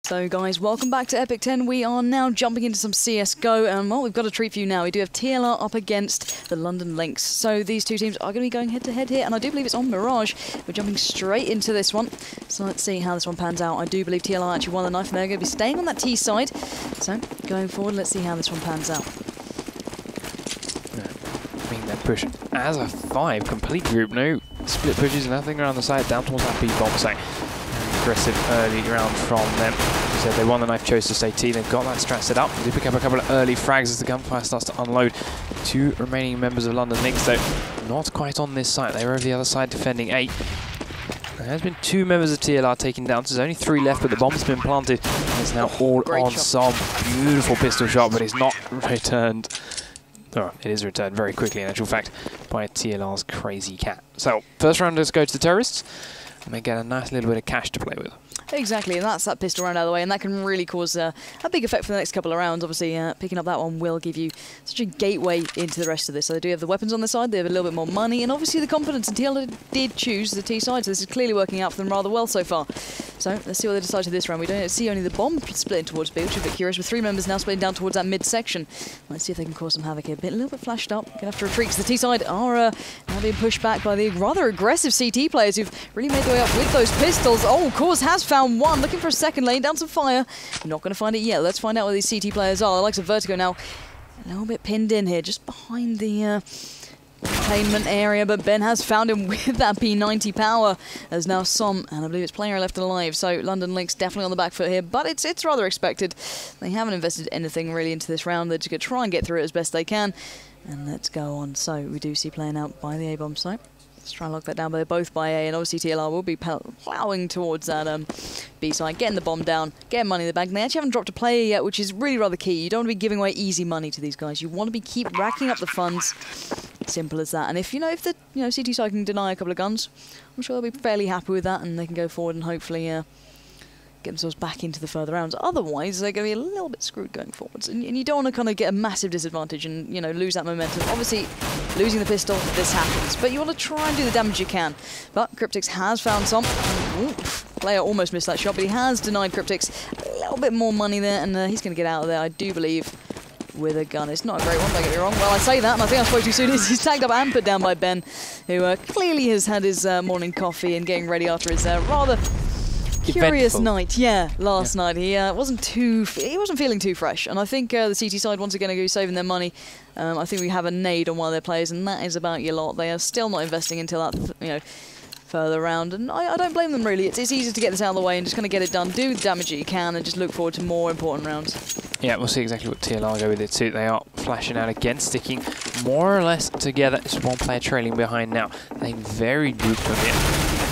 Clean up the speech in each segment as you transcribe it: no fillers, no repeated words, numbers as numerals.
So guys, welcome back to Epic.TEN. We are now jumping into some CSGO, and well, we've got a treat for you now. We do have TLR up against the LYNX. So these two teams are going to be going head-to-head here, and I do believe it's on Mirage. We're jumping straight into this one. So let's see how this one pans out. I do believe TLR actually won the knife, and they're going to be staying on that T side. So going forward, let's see how this one pans out. Making that push as a 5, complete group, no split pushes, nothing around the side, down towards that B bomb site. Aggressive early round from them. As I said, they won the knife, chose to stay T. They've got that strat set up. They do pick up a couple of early frags as the gunfire starts to unload. 2 remaining members of LYNX, though, not quite on this side. They were over the other side defending 8. There has been 2 members of TLR taken down, so there's only 3 left, but the bomb's been planted. And it's now all on some beautiful pistol shot, but it's not returned. Oh, it is returned very quickly, in actual fact, by TLR's crazy cat. So, first round, let's go to the terrorists. And they get a nice little bit of cash to play with. Exactly, and that's that pistol round out of the way, and that can really cause a big effect for the next couple of rounds. Obviously, picking up that one will give you such a gateway into the rest of this. So they do have the weapons on their side, they have a little bit more money, and obviously the confidence, and TLR did choose the T side, so this is clearly working out for them rather well so far. So let's see what they decide to this round. We don't see only the bomb splitting towards B, which is a bit curious, with 3 members now splitting down towards that mid-section. Let's see if they can cause some havoc here. A little bit flashed up, gonna have to retreat, because the T side are now being pushed back by the rather aggressive CT players who've really made their way up with those pistols. Oh, Cause has found one, looking for a second, laying down some fire. We're not going to find it yet. Let's find out where these CT players are. The likes of Vertigo now a little bit pinned in here, just behind the containment area, but Ben has found him with that P90 power. There's now some, and I believe it's player left alive, so LYNX definitely on the back foot here, but it's rather expected. They haven't invested anything really into this round. They're just going to try and get through it as best they can, and let's go on. So we do see playing out by the A-bomb site. Let's try and lock that down, but they're both by A, and obviously TLR will be plowing towards that B side, getting the bomb down, getting money in the bank. And they actually haven't dropped a player yet, which is really rather key. You don't want to be giving away easy money to these guys. You want to be keep racking up the funds. Simple as that. And if if the CT side can deny a couple of guns, I'm sure they'll be fairly happy with that, and they can go forward and hopefully get themselves back into the further rounds. Otherwise, they're going to be a little bit screwed going forwards. And you don't want to kind of get a massive disadvantage and, lose that momentum. Obviously, losing the pistol, this happens. But you want to try and do the damage you can. But Cryptix has found some. Ooh, player almost missed that shot, but he has denied Cryptix a little bit more money there, and he's going to get out of there, I do believe, with a gun. It's not a great one, don't get me wrong. Well, I say that, and I think I spoke too soon. He's tagged up and put down by Ben, who clearly has had his morning coffee and getting ready after his rather curious night, last night. He wasn't feeling too fresh, and I think the CT side once again are going to be saving their money. I think we have a nade on one of their players, and that is about your lot. They are still not investing until that, further round, and I don't blame them really. It's easy to get this out of the way and just kind of get it done, do the damage that you can, and just look forward to more important rounds. Yeah, we'll see exactly what TLR go with it too. They are flashing out again, sticking more or less together. It's one player trailing behind now. Playing very grouped from here.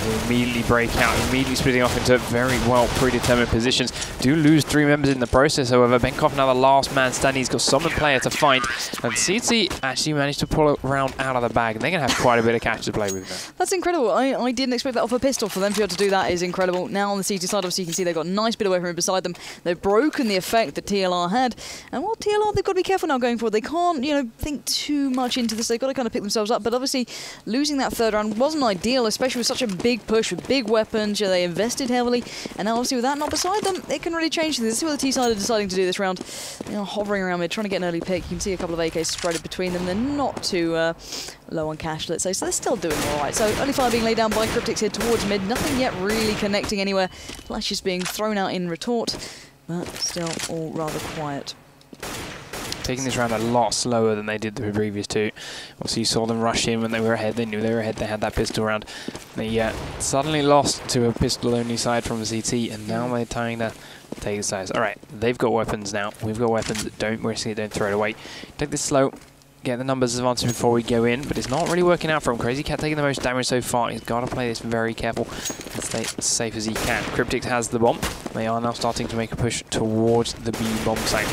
They immediately break out, immediately splitting off into very well predetermined positions. Do lose 3 members in the process, however. Benkoff now the last man standing. He's got someone player to find, and CT actually managed to pull a round out of the bag, and they're going to have quite a bit of cash to play with now. That's incredible. I didn't expect that off a pistol. For them to be able to do that is incredible. Now on the CT side, obviously you can see they've got a nice bit of weaponry beside them. They've broken the effect that TLR had, and while TLR, they've got to be careful now going forward. They can't, think too much into this. They've got to kind of pick themselves up, but obviously losing that third round wasn't ideal, especially with such a big push with big weapons. They invested heavily, and now obviously with that not beside them, it can really change things. This is what the T side are deciding to do this round. Hovering around mid, trying to get an early pick. You can see a couple of AKs spread between them. They're not too low on cash, let's say, so they're still doing all right. So early fire being laid down by Cryptix here towards mid. Nothing yet really connecting anywhere. Flashes being thrown out in retort, but still all rather quiet. Taking this round a lot slower than they did the previous 2. Also, you saw them rush in when they were ahead. They knew they were ahead. They had that pistol round. They suddenly lost to a pistol-only side from the CT, and now they're trying to take the sides. All right, they've got weapons now. We've got weapons. Don't risk it. Don't throw it away. Take this slow. Get the numbers advanced before we go in, but it's not really working out for him. Crazy Cat taking the most damage so far. He's got to play this very careful and stay as safe as he can. Cryptix has the bomb. They are now starting to make a push towards the B bomb site.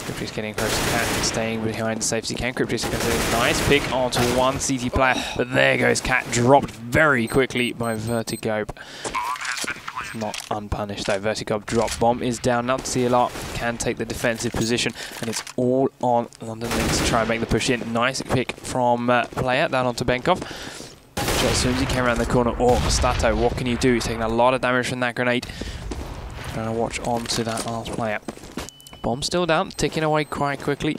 Cryptix getting close to Cat and staying behind as safe as he can. Cryptix gets a nice pick onto one CT player, but there goes Cat, dropped very quickly by Vertigo. Not unpunished though. Vertigo drop bomb is down. Now TLR can take the defensive position, and it's all on LYNX to try and make the push in. Nice pick from player down onto Benkoff. As soon as he came around the corner, Stato, what can you do? He's taking a lot of damage from that grenade. Trying to watch on to that last player. Bomb still down, ticking away quite quickly.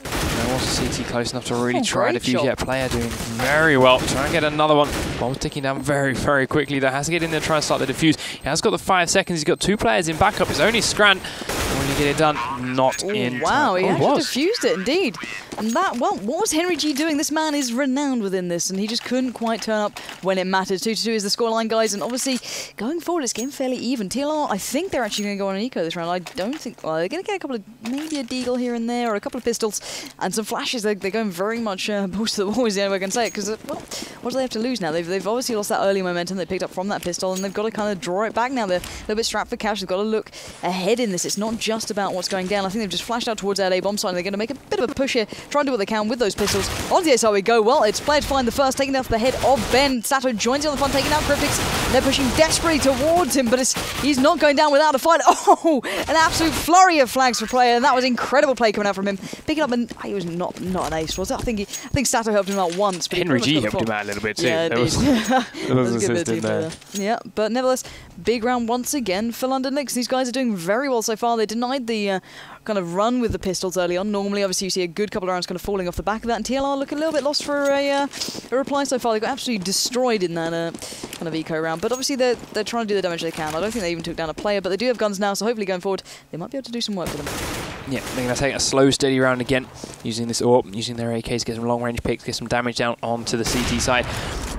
There was a CT close enough to really try to defuse yet. Player doing very well. Trying to get another one. Bomb's ticking down very, very quickly. Though has to get in there and try and start the defuse. He has got the 5 seconds. He's got 2 players in backup. It's only Scran. When you get it done, not in wow, time. He actually defused it, indeed. And that, well, what was Henry G doing? This man is renowned within this, and he just couldn't quite turn up when it mattered. 2-2 is the scoreline, guys, and obviously, going forward, it's getting fairly even. TLR, I think they're actually going to go on an eco this round. I don't think, well, they're going to get a couple of, maybe a deagle here and there, or a couple of pistols, and some flashes. They're going very much balls to the wall, is the only way I can say it, because, well, what do they have to lose now? They've obviously lost that early momentum they picked up from that pistol, and they've got to kind of draw it back now. They're a little bit strapped for cash. They've got to look ahead in this. It's not just about what's going down. I think they've just flashed out towards LA bomb site, and they're going to make a bit of a push here, try and do what they can with those pistols. On the A side we go. Well, it's played fine the first, taking off the head of Ben. Sato joins in on the fun, taking out Cryptics. They're pushing desperately towards him, but he's not going down without a fight. Oh, an absolute flurry of flags for player, and that was incredible play coming out from him. Picking up, and he was not an ace, was it? I think Sato helped him out once. But Henry G helped him out a little bit too. Yeah, there was a good bit there. Yeah, but nevertheless, big round once again for LYNX. These guys are doing very well so far. They denied the kind of run with the pistols early on. Normally, obviously, you see a good couple of rounds kind of falling off the back of that, and TLR look a little bit lost for a reply so far. They got absolutely destroyed in that kind of eco round, but obviously they're trying to do the damage they can. I don't think they even took down a player, but they do have guns now, so hopefully going forward, they might be able to do some work with them. Yeah, they're going to take a slow, steady round again, using this AWP, using their AKs to get some long-range picks, get some damage down onto the CT side.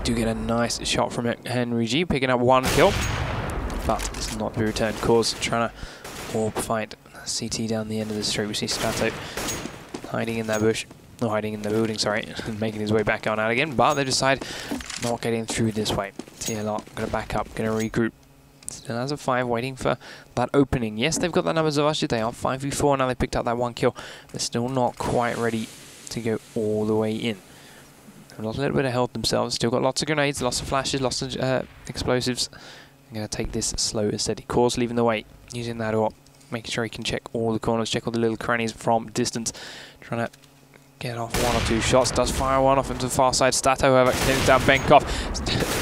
Do get a nice shot from it. Henry G picking up 1 kill, but it's not to be returned. Cause trying to AWP fight CT down the end of the street. We see Stato hiding in that bush, not hiding in the building, sorry, making his way back on out again, but they decide not getting through this way. TLR going to back up, going to regroup. Still has a 5 waiting for that opening. Yes, they've got the numbers of us. They are 5v4 now. They picked up that 1 kill. They're still not quite ready to go all the way in. They've lost a little bit of health themselves. Still got lots of grenades, lots of flashes, lots of explosives. I'm going to take this slow and steady course, leaving the way, using that AWP, making sure he can check all the corners, check all the little crannies from distance, trying to get off 1 or 2 shots. Does fire 1 off into the far side. Stato, however, pins down Benkoff.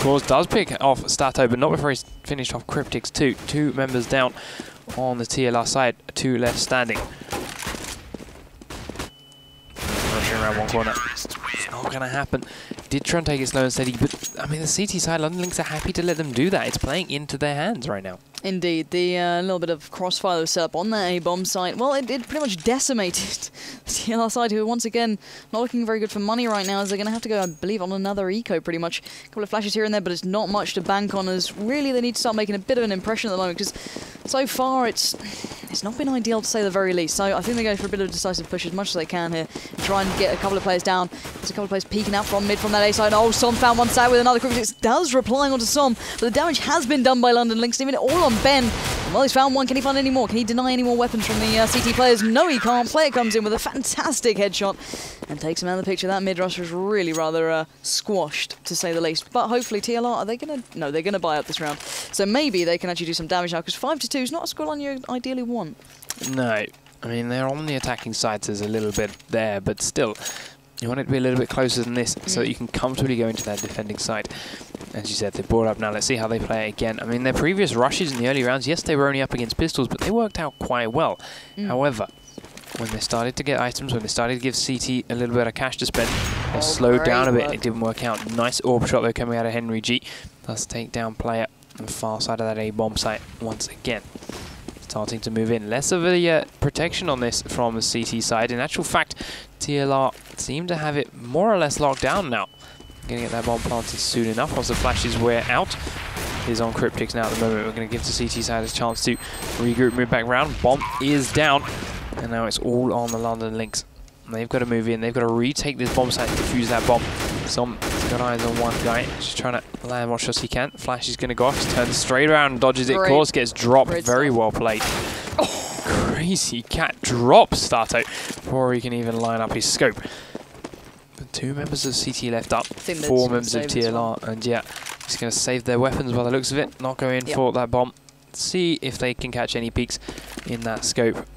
Cause does pick off Stato, but not before he's finished off Cryptics too. 2 members down on the TLR side, 2 left standing. Rushing around 1 corner. It's not going to happen. Did try and take it slow and steady, but I mean the CT side, LYNX are happy to let them do that. It's playing into their hands right now. Indeed, the little bit of crossfire that was set up on that A-bomb site, well, it pretty much decimated the TLR side, who are once again not looking very good for money right now, as they're going to have to go, I believe, on another eco pretty much. A couple of flashes here and there, but it's not much to bank on, as really they need to start making a bit of an impression at the moment, because so far it's not been ideal to say the very least. So I think they're going for a bit of a decisive push as much as they can here, and try and get a couple of players down. There's a couple of players peeking out from mid from that A side. Oh, Som found one side with another Cryptics. Does reply onto Som, but the damage has been done by LYNX, leaving it all on Ben. Well, he's found one. Can he find any more? Can he deny any more weapons from the CT players? No, he can't. Player comes in with a fantastic headshot and takes him out of the picture. That mid-rusher is really rather squashed, to say the least. But hopefully TLR, are they going to... No, they're going to buy up this round. So maybe they can actually do some damage now, because 5-2 is not a scoreline you ideally want. No. I mean, they're on the attacking side, so there's a little bit there, but still... You want it to be a little bit closer than this so that you can comfortably go into that defending side. As you said, they brought up now. Let's see how they play again. I mean, their previous rushes in the early rounds, yes, they were only up against pistols, but they worked out quite well. However, when they started to get items, when they started to give CT a little bit of cash to spend, they slowed down a bit. It didn't work out. Nice AWP shot, though, coming out of Henry G. Does take down player on the far side of that A-bomb site once again. Starting to move in. Less of a protection on this from the CT side. In actual fact, TLR seem to have it more or less locked down now. Going to get that bomb planted soon enough once the flashes wear out. Is on Cryptics now at the moment. We're going to give the CT side a chance to regroup, move back round. Bomb is down. And now it's all on the LYNX. They've got to move in. They've got to retake this bomb site to defuse that bomb. Som has got eyes on one guy. Just trying to land what shots he can. Flash is going to go off. He turns straight around, dodges it. Course gets dropped. Very well played. Oh, crazy cat drop Stato before he can even line up his scope. But 2 members of CT left up. 4 members of TLR. Well. And yeah, he's going to save their weapons by the looks of it. Not go in for that bomb. See if they can catch any peaks in that scope.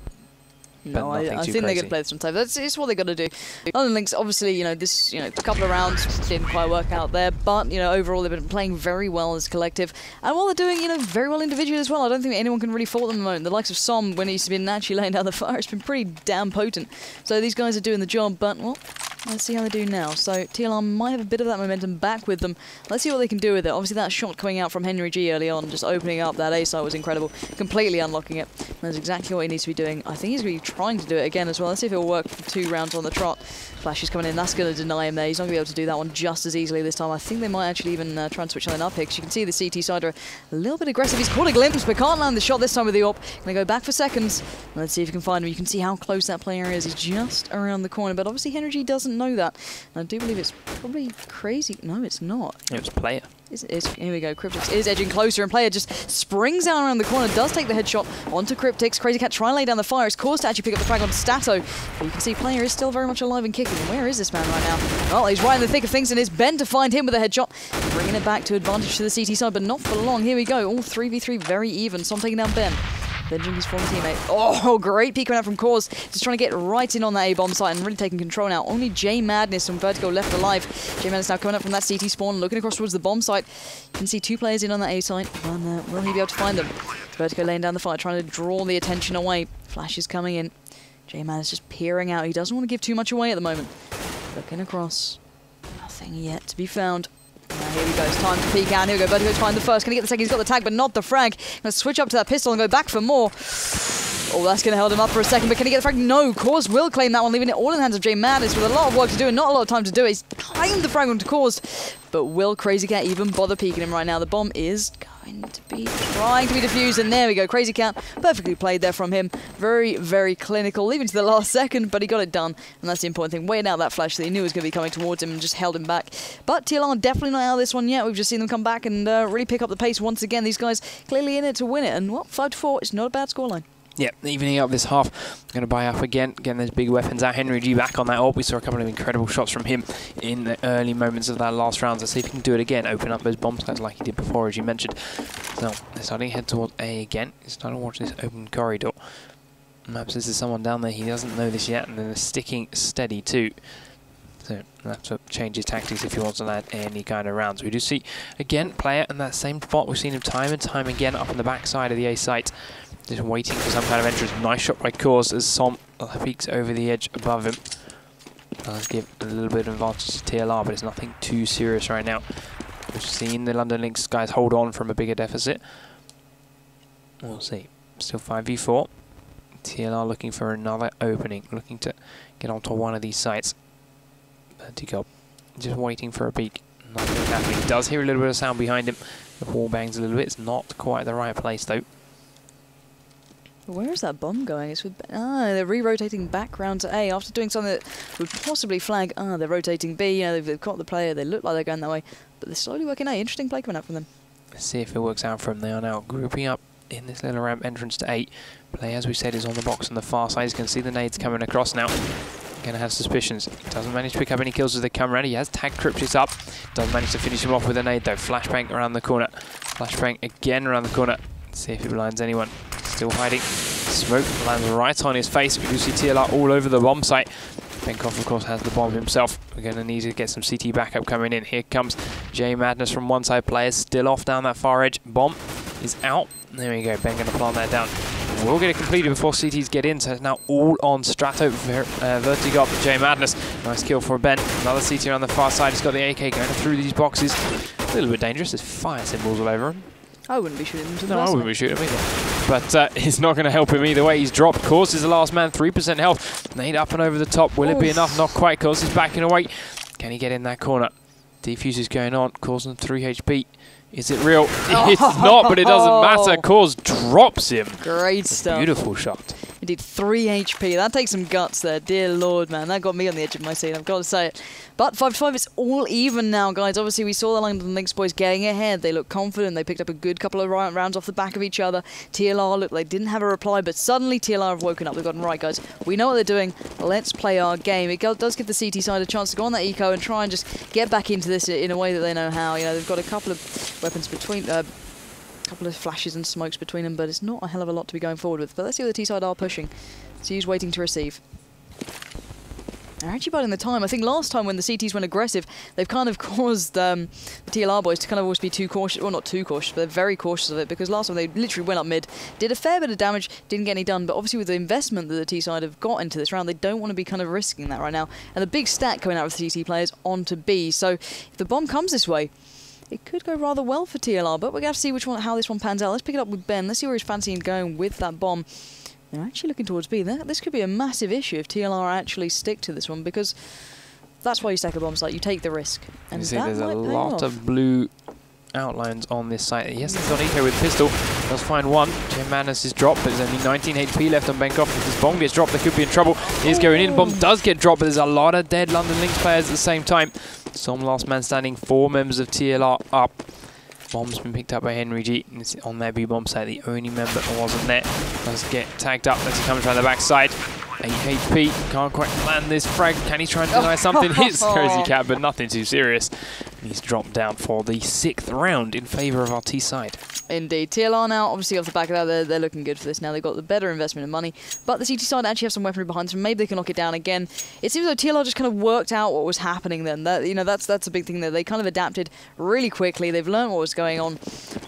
No, I think crazy. they're going to play this one time. That's what they got to do. LYNX, obviously, this, a couple of rounds didn't quite work out there, but overall they've been playing very well as a collective, and while they're doing very well individually as well, I don't think anyone can really fault them at the moment. The likes of Som, when he's been actually laying down the fire, it's been pretty damn potent. So these guys are doing the job, but well, let's see how they do now. So TLR might have a bit of that momentum back with them. Let's see what they can do with it. Obviously that shot coming out from Henry G early on, just opening up that A site was incredible, completely unlocking it. That's exactly what he needs to be doing. I think he's going to be trying to do it again as well. Let's see if it'll work for 2 rounds on the trot. Flash is coming in. That's going to deny him there. He's not going to be able to do that one just as easily this time. I think they might actually even try and switch line up here, because you can see the CT side are a little bit aggressive. He's caught a glimpse, but can't land the shot this time with the AWP. Going to go back for seconds. Let's see if you can find him. You can see how close that player is. He's just around the corner, but obviously Henry G doesn't know that. And I do believe it's probably crazy. No, it's not. It's player. Here we go. Cryptix is edging closer, and player just springs down around the corner, does take the headshot onto Cryptix. Crazy Cat trying to lay down the fire. It's caused to actually pick up the frag on Stato. But you can see player is still very much alive and kicking. And where is this man right now? Well, he's right in the thick of things, and it's Ben to find him with a headshot. Bringing it back to advantage to the CT side, but not for long. Here we go. All 3v3 very even. Som taking down Ben. Avenging his former teammate. Oh, great peek coming out from Cause. Just trying to get right in on that A-bomb site and really taking control now. Only J Madness from Vertigo left alive. J Madness now coming up from that CT spawn, looking across towards the bomb site. You can see 2 players in on that A site. And will he be able to find them? Vertigo laying down the fire, trying to draw the attention away. Flash is coming in. J Madness just peering out. He doesn't want to give too much away at the moment. Looking across. Nothing yet to be found. Now here we go, it's time to peek out. Here we go, Vertigo to find the first. Can he get the second? He's got the tag, but not the frag. Gonna switch up to that pistol and go back for more. Oh, that's going to hold him up for a second, but can he get the frag? No, Cause will claim that one, leaving it all in the hands of J Madness with a lot of work to do and not a lot of time to do it. He's claimed the frag onto Cause, but will Crazy Cat even bother peeking him right now? The bomb is going to be trying to be defused, and there we go. Crazy Cat, perfectly played there from him. Very, very clinical, leaving to the last second, but he got it done, and that's the important thing. Waiting out that flash that he knew was going to be coming towards him and just held him back. But TLR definitely not out of this one yet. We've just seen them come back and really pick up the pace once again. These guys clearly in it to win it, and well, 5-4, it's not a bad scoreline. Yeah, evening up this half. Going to buy up again. Getting those big weapons out. Henry G back on that AWP. We saw a couple of incredible shots from him in the early moments of that last round. Let's see if he can do it again. Open up those bomb sites like he did before, as you mentioned. So they're starting to head towards A again. He's starting to watch this open corridor. Perhaps this is someone down there. He doesn't know this yet, and then they're sticking steady too. So he'll have to change his tactics if he wants to land any kind of rounds. We do see, again, player in that same spot. We've seen him time and time again up on the back side of the A site. Just waiting for some kind of entrance. Nice shot by Cause as Som peeks over the edge above him. Does give a little bit of advantage to TLR, but it's nothing too serious right now. We've seen the LYNX guys hold on from a bigger deficit. We'll see. Still 5v4. TLR looking for another opening, looking to get onto one of these sites. Vertigo just waiting for a peek. Nothing happening. He does hear a little bit of sound behind him. The wall bangs a little bit. It's not quite the right place though. Where is that bomb going? It's with they're re-rotating back round to A after doing something that would possibly flag. They're rotating B. They've got the player. They look like they're going that way, but they're slowly working A. Interesting play coming out from them. Let's see if it works out for them. They are now grouping up in this little ramp entrance to A. Play, as we said, is on the box on the far side. You can see the nades coming across now. Gonna have suspicions. Doesn't manage to pick up any kills as they come around. He has tagged Cryptix up. Doesn't manage to finish him off with a nade though. Flashbang around the corner. Flashbang again around the corner. Let's see if it blinds anyone. Still hiding. Smoke lands right on his face. We do see TLR all over the bomb site. Pankhurst, of course, has the bomb himself. We're going to need to get some CT backup coming in. Here comes J Madness from one side. Players still off down that far edge. Bomb is out. There we go. Ben going to plant that down. We'll get it completed before CTs get in. So it's now all on Strato. Vertigo up for J Madness. Nice kill for Ben. Another CT on the far side. He's got the AK going through these boxes. A little bit dangerous. There's fire symbols all over him. I wouldn't be shooting him to the No, I wouldn't be shooting him either. But it's not going to help him either way. He's dropped. Cause is the last man. 3% health. Nade up and over the top. Will it be enough? Not quite. Cause is backing away. Can he get in that corner? Defuse is going on. Cause on 3 HP. Is it real? It's not, but it doesn't matter. Cause drops him. Great stuff. Beautiful shot. Indeed, 3 HP. That takes some guts there. Dear Lord, man. That got me on the edge of my seat. I've got to say it. But 5-5, it's all even now, guys. Obviously, we saw the LYNX boys getting ahead. They look confident. They picked up a good couple of rounds off the back of each other. TLR, look, they didn't have a reply, but suddenly TLR have woken up. They've gotten, right, guys, we know what they're doing. Let's play our game. It does give the CT side a chance to go on that eco and try and just get back into this in a way that they know how. They've got a couple of weapons between... a couple of flashes and smokes between them, but it's not a hell of a lot to be going forward with. But let's see what the T-side are pushing. So he's waiting to receive. They're actually biding the time. I think last time when the CTs went aggressive, they've kind of caused the TLR boys to kind of always be too cautious. Well, not too cautious, but they're very cautious of it, because last time they literally went up mid, did a fair bit of damage, didn't get any done, but obviously with the investment that the T side have got into this round, they don't want to be kind of risking that right now. And the big stack coming out of the CT players onto B. So if the bomb comes this way, it could go rather well for TLR, but we're going to have to see how this one pans out. Let's pick it up with Ben. Let's see where he's fancying going with that bomb. They're actually looking towards B. This could be a massive issue if TLR actually stick to this one, because that's why you stack a bomb site. You take the risk. And you see there's a lot of blue outlines on this site. Yes, he's got eco with pistol. Does find one. Jim Madness is dropped, but there's only 19 HP left on Pankhurst. If this bomb gets dropped, they could be in trouble. He's going in. Bomb does get dropped, but there's a lot of dead London Lynx players at the same time. Some last man standing. 4 members of TLR up. Bomb's been picked up by Henry G. It's on their B bomb site. The only member that wasn't there does get tagged up as he comes around the backside. 8 HP. Can't quite land this frag. Can he try and deny something? Hits Crazy Cat, but nothing too serious. And he's dropped down for the 6th round in favour of our T side. Indeed. TLR now, obviously off the back of that, they're looking good for this now. They've got the better investment in money. But the CT side actually have some weaponry behind them. Maybe they can lock it down again. It seems like TLR just kind of worked out what was happening then. That's a big thing there. They kind of adapted really quickly. They've learned what was going on.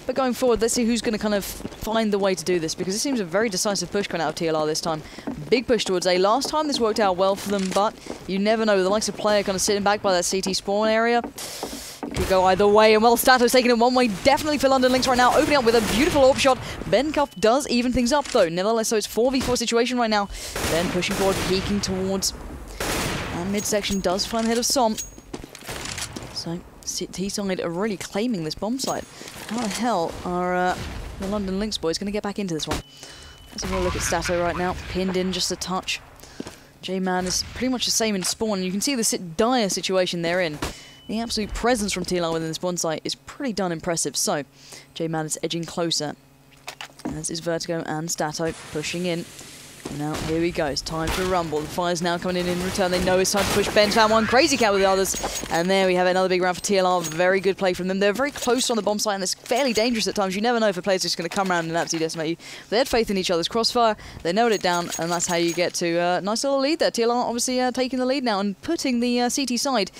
But going forward, let's see who's going to kind of find the way to do this, because it seems a very decisive push coming out of TLR this time. Big push towards A. Last time this worked out well for them, but you never know. The likes of player kind of sitting back by that CT spawn area. It could go either way, and well, Stato's taking it one way, definitely for London Lynx right now, opening up with a beautiful AWP shot. Ben Cuff does even things up, though. Nevertheless, so it's 4v4 situation right now. Ben pushing forward, peeking towards. And midsection does find the head of Som. So, T-side are really claiming this bomb site. How the hell are the London Lynx boys going to get back into this one? Let's have a look at Stato right now, pinned in just a touch. J-Man is pretty much the same in spawn. You can see the dire situation they're in. The absolute presence from TLR within the spawn site is pretty darn impressive. So, J-Man is edging closer. As is Vertigo and Stato pushing in. And now, here we go. It's time for a rumble. The fire's now coming in return. They know it's time to push. Ben's found one. Crazy Cat with the others. And there we have another big round for TLR. Very good play from them. They're very close on the bomb site, and it's fairly dangerous at times. You never know if a player's just going to come around and absolutely decimate you. They had faith in each other's crossfire. They nailed it down, and that's how you get to a nice little lead there. TLR obviously taking the lead now and putting the CT side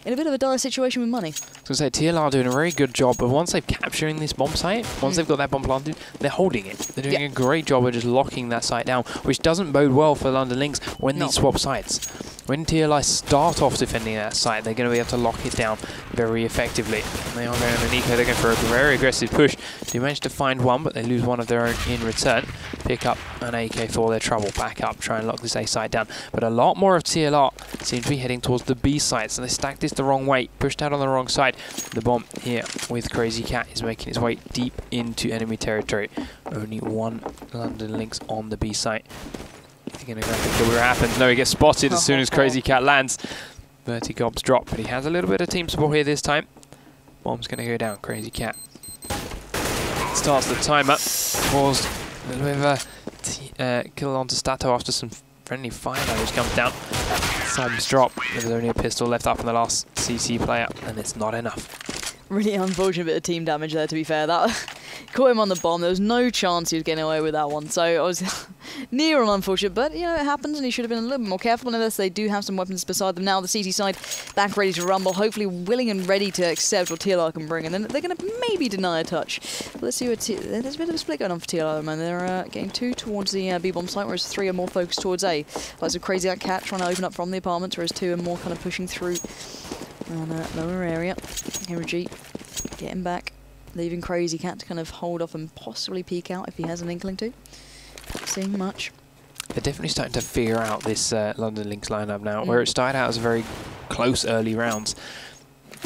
in a bit of a dire situation with money. I was going to say, TLR are doing a very good job, but once they've capturing this bomb site, once they've got that bomb planted, they're holding it. They're doing a great job of just locking that site down, which doesn't bode well for London Lynx when they swap sites. When TLI start off defending that site, they're going to be able to lock it down very effectively. And they are going on an eco. They're going for a very aggressive push. They manage to find one, but they lose one of their own in return. Pick up an AK for their trouble. Back up, try and lock this A site down. But a lot more of TLR seem to be heading towards the B site. So they stacked this the wrong way, pushed out on the wrong side. The bomb here with Crazy Cat is making its way deep into enemy territory. Only one London Lynx on the B site. He's going to go for what happens. No, he gets spotted as soon as Crazy Cat lands. Vertigob's dropped, but he has a little bit of team support here this time. Bomb's going to go down. Crazy Cat starts the timer. Caused a little bit of a kill onto Stato after some friendly fire damage comes down. Som's dropped. There's only a pistol left up on the last CC player, and it's not enough. Really unfortunate bit of team damage there, to be fair. That caught him on the bomb. There was no chance he was getting away with that one. So I was near on unfortunate, but you know, it happens, and he should have been a little bit more careful. Nevertheless, they do have some weapons beside them now. The CT side back ready to rumble, hopefully willing and ready to accept what TLR can bring, and then they're going to maybe deny a touch. But let's see what there's a bit of a split going on for TLR at the moment. They're getting 2 towards the B-bomb site, whereas 3 are more focused towards A. Like a Crazy Cat trying to open up from the apartments, whereas 2 are more kind of pushing through lower area. Henry G getting back, leaving Crazy Cat to kind of hold off and possibly peek out if he has an inkling to. Not seeing much. They're definitely starting to figure out this London Lynx lineup now, where it started out as very close early rounds.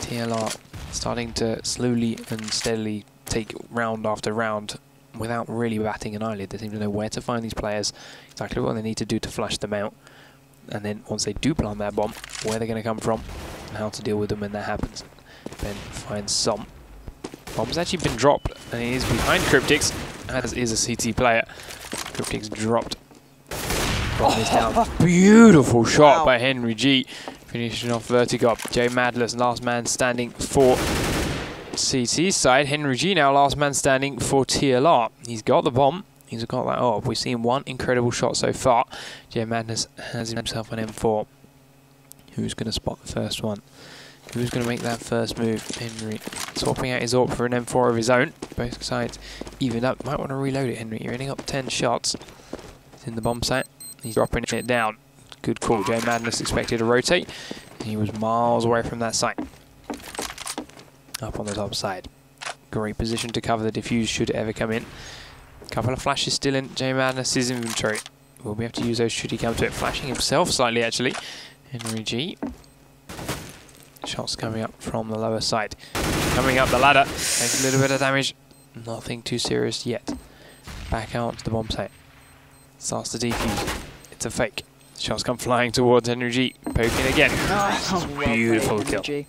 TLR starting to slowly and steadily take round after round without really batting an eyelid. They seem to know where to find these players, exactly what they need to do to flush them out, and then once they do plant that bomb, where they're going to come from and how to deal with them when that happens. Ben finds Som. Bomb's actually been dropped, and he is behind Cryptix, as is a CT player. Cryptix dropped. Bomb is down. Beautiful shot by Henry G, finishing off Vertigo. J Madless, last man standing for CT side. Henry G now last man standing for TLR. He's got the bomb. He's got that up. We've seen one incredible shot so far. J Madness has himself an M4. Who's going to spot the first one? Who's going to make that first move? Henry swapping out his AWP for an M4 of his own. Both sides evened up. Might want to reload it, Henry. You're ending up 10 shots. He's in the bomb site. He's dropping it down. Good call. J Madness expected to rotate. He was miles away from that site. Up on the top side. Great position to cover the defuse should it ever come in. Couple of flashes still in J Madness's inventory. We'll be able to use those should he come to it. Flashing himself slightly, actually. Henry G. Shots coming up from the lower side. Coming up the ladder. Takes a little bit of damage. Nothing too serious yet. Back out to the bomb site. Starts to defuse. It's a fake. Shots come flying towards Henry G. Poking again. Oh, beautiful kill.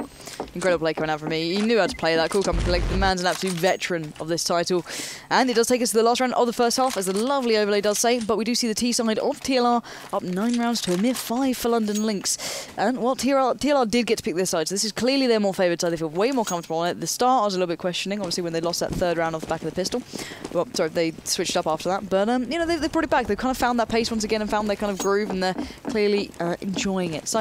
Incredible play coming out from me. He knew how to play that. Cool, come and collect. The man's an absolute veteran of this title. And it does take us to the last round of the first half, as the lovely overlay does say. But we do see the T side of TLR up 9 rounds to a mere 5 for London LYNX. And, well, TLR did get to pick their side. So this is clearly their more favoured side. They feel way more comfortable on it. At the start, I was a little bit questioning, obviously, when they lost that 3rd round off the back of the pistol. Well, sorry, they switched up after that. But, you know, they brought it back. They've kind of found that pace once again and found their kind of groove. And they're clearly enjoying it. So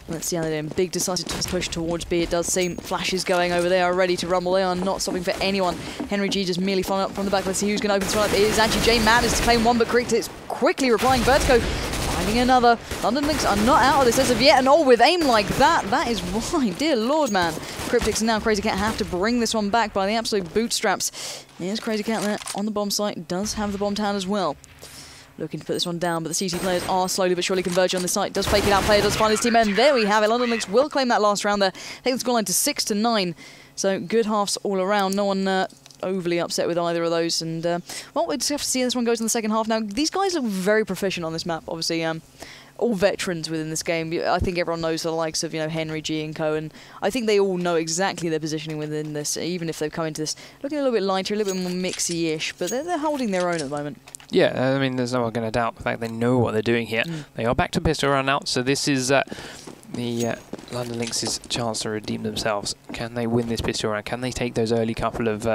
let's see how they're doing. Big decisive push towards B. It does seem. Flashes going over there, ready to rumble. They are not stopping for anyone. Henry G just merely following up from the back. Let's see who's going to open this one up. It is actually J Madness to claim one, but Cricket quickly replying. Vertigo finding another. London LYNX are not out of this as of yet, and all with aim like that. That is why, dear Lord, man. Cryptics and now Crazy Cat have to bring this one back by the absolute bootstraps. Here's Crazy Cat there on the bomb site. Does have the bomb town as well. Looking to put this one down, but the CT players are slowly but surely converging on this site. Does fake it out, player does find his team, and there we have it. London LYNX will claim that last round there. Take the scoreline to 6-9. So good halves all around. No one overly upset with either of those. And, well, we just have to see how this one goes in the second half. Now, these guys look very proficient on this map, obviously. All veterans within this game. I think everyone knows the likes of, you know, Henry G and Co. And I think they all know exactly their positioning within this, even if they've come into this looking a little bit lighter, a little bit more mixy-ish. But they're holding their own at the moment. Yeah, I mean, there's no one going to doubt the fact they know what they're doing here. They are back to pistol round now, so this is the London LYNX's chance to redeem themselves. Can they win this pistol round? Can they take those early couple of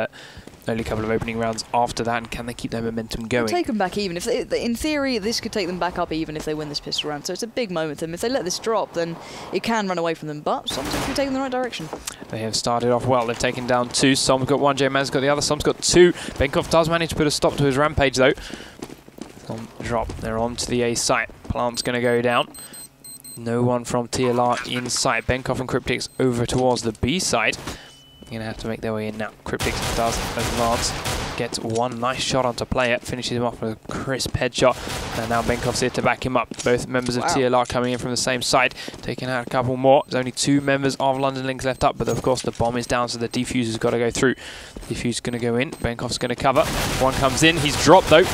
opening rounds after that, and can they keep their momentum going? Take them back even. In theory, this could take them back up even if they win this pistol round. So it's a big moment for them. If they let this drop, then it can run away from them. But sometimes it can take them in the right direction. They have started off well. They've taken down 2. Som's got 1. J-Man's got the other. Som's got 2. Pankhurst does manage to put a stop to his rampage, though. Drop. They're on to the A site. Plant's going to go down. No one from TLR in sight. Pankhurst and Cryptics over towards the B side. Going to have to make their way in now. Cryptics does advance. Gets one nice shot onto player. Finishes him off with a crisp headshot. And now Pankhurst's here to back him up. Both members of TLR coming in from the same side. Taking out a couple more. There's only 2 members of London LYNX left up. But of course the bomb is down, so the defuser's got to go through. Defuser's going to go in. Pankhurst's going to cover. One comes in. He's dropped though.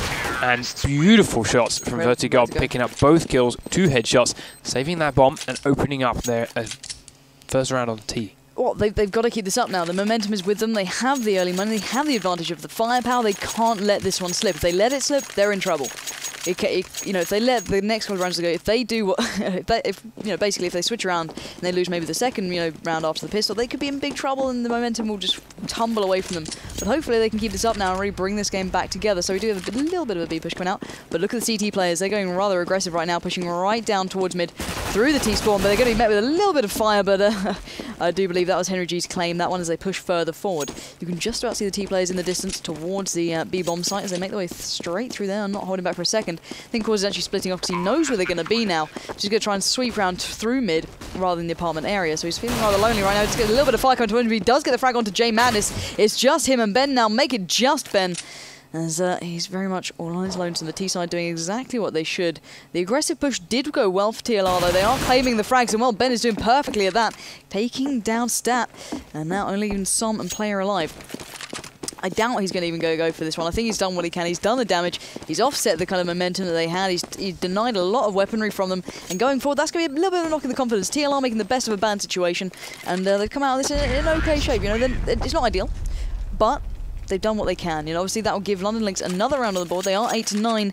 And beautiful shots from Vertigo. Picking up both kills. 2 headshots. Saving that bomb and opening up their first round on T. Well, they've got to keep this up now. The momentum is with them. They have the early money. They have the advantage of the firepower. They can't let this one slip. If they let it slip, they're in trouble. You know, if they let the next couple of rounds go, if they do what, basically if they switch around and they lose maybe the second, round after the pistol, they could be in big trouble and the momentum will just tumble away from them. But hopefully they can keep this up now and really bring this game back together. So we do have a little bit of a B push coming out. But look at the CT players. They're going rather aggressive right now, pushing right down towards mid through the T-spawn. But they're going to be met with a little bit of fire. But I do believe that was Henry G's claim. That one as they push further forward. You can just about see the T players in the distance towards the B bomb site as they make their way straight through there. I'm not holding back for a second. I think Cause is actually splitting off because he knows where they're going to be now. So he's going to try and sweep round through mid rather than the apartment area. So he's feeling rather lonely right now. Just get a little bit of fire coming towards him. He does get the frag onto J Madness. It's just him and Ben now. Make it just Ben. As he's very much all on his lonesome. The T side doing exactly what they should. The aggressive push did go well for TLR though. They are claiming the frags and well, Ben is doing perfectly at that. Taking down Stat. And now only even Som and Player alive. I doubt he's going to even go for this one. I think he's done what he can. He's done the damage. He's offset the kind of momentum that they had. He's denied a lot of weaponry from them. And going forward, that's going to be a little bit of a knock in the confidence. TLR making the best of a bad situation. And they've come out of this in okay shape. It's not ideal, but they've done what they can. Obviously that will give London LYNX another round on the board. They are 8-9.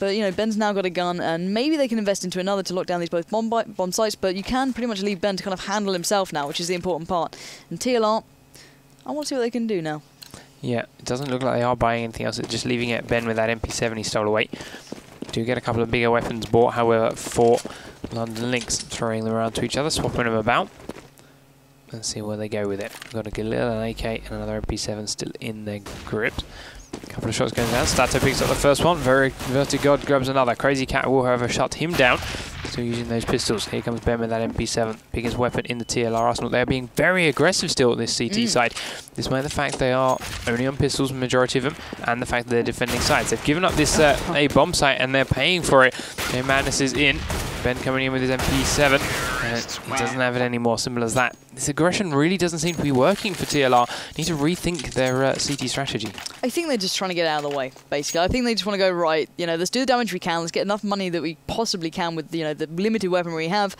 But, Ben's now got a gun, and maybe they can invest into another to lock down these both bomb sites, but you can pretty much leave Ben to kind of handle himself now, which is the important part. And TLR, I want to see what they can do now. Yeah, it doesn't look like they are buying anything else. It's just leaving it Ben with that MP7 he stole away. Do get a couple of bigger weapons bought, however, for London Lynx, throwing them around to each other, swapping them about. Let's see where they go with it. We've got a Galil, an AK, and another MP7 still in their grip. A couple of shots going down. Stato picks up the first one. Vertigo grabs another. Crazy Cat will, however, shut him down. Still using those pistols. Here comes Ben with that MP7. Biggest weapon in the TLR arsenal. They're being very aggressive still at this CT side. Despite the fact they are only on pistols, majority of them, and the fact that they're defending sides. They've given up this A bomb site and they're paying for it. Okay, Madness is in. Ben coming in with his MP7. He doesn't have it anymore. Simple as that. This aggression really doesn't seem to be working for TLR. Need to rethink their CT strategy. I think they're just trying to get out of the way, basically. I think they just want to go, right, you know, let's do the damage we can, let's get enough money that we possibly can with, you know, the limited weaponry we have,